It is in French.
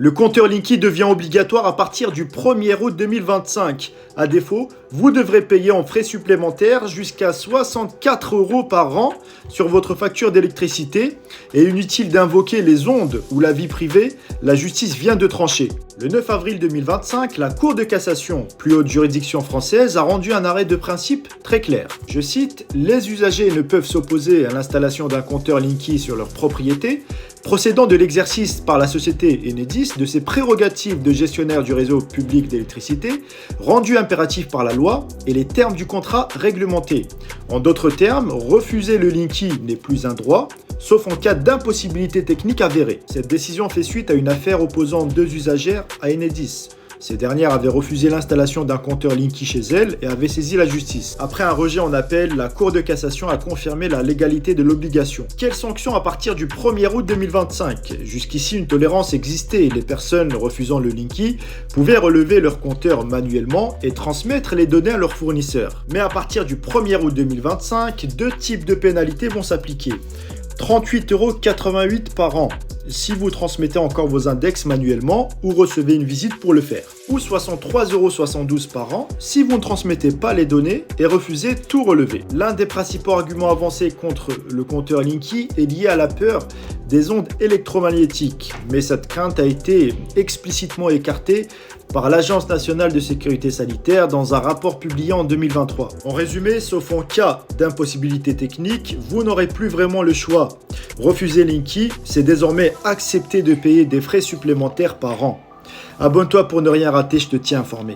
Le compteur Linky devient obligatoire à partir du 1er août 2025. À défaut, vous devrez payer en frais supplémentaires jusqu'à 64 € par an sur votre facture d'électricité. Et inutile d'invoquer les ondes ou la vie privée, la justice vient de trancher. Le 9 avril 2025, la Cour de cassation, plus haute juridiction française, a rendu un arrêt de principe très clair. Je cite, « Les usagers ne peuvent s'opposer à l'installation d'un compteur Linky sur leur propriété, procédant de l'exercice par la société Enedis de ses prérogatives de gestionnaire du réseau public d'électricité, rendues impératives par la loi et les termes du contrat réglementé. En d'autres termes, refuser le Linky n'est plus un droit, sauf en cas d'impossibilité technique avérée. Cette décision fait suite à une affaire opposant deux usagères à Enedis. Ces dernières avaient refusé l'installation d'un compteur Linky chez elles et avaient saisi la justice. Après un rejet en appel, la Cour de cassation a confirmé la légalité de l'obligation. Quelles sanctions à partir du 1er août 2025 ? Jusqu'ici, une tolérance existait. Les personnes refusant le Linky pouvaient relever leur compteur manuellement et transmettre les données à leurs fournisseurs. Mais à partir du 1er août 2025, deux types de pénalités vont s'appliquer. 38,88 € par an si vous transmettez encore vos index manuellement ou recevez une visite pour le faire, ou 63,72 € par an si vous ne transmettez pas les données et refusez tout relevé. L'un des principaux arguments avancés contre le compteur Linky est lié à la peur des ondes électromagnétiques, mais cette crainte a été explicitement écartée par l'Agence nationale de sécurité sanitaire dans un rapport publié en 2023. En résumé, sauf en cas d'impossibilité technique, vous n'aurez plus vraiment le choix. Refuser Linky, c'est désormais accepter de payer des frais supplémentaires par an. Abonne-toi pour ne rien rater, je te tiens informé.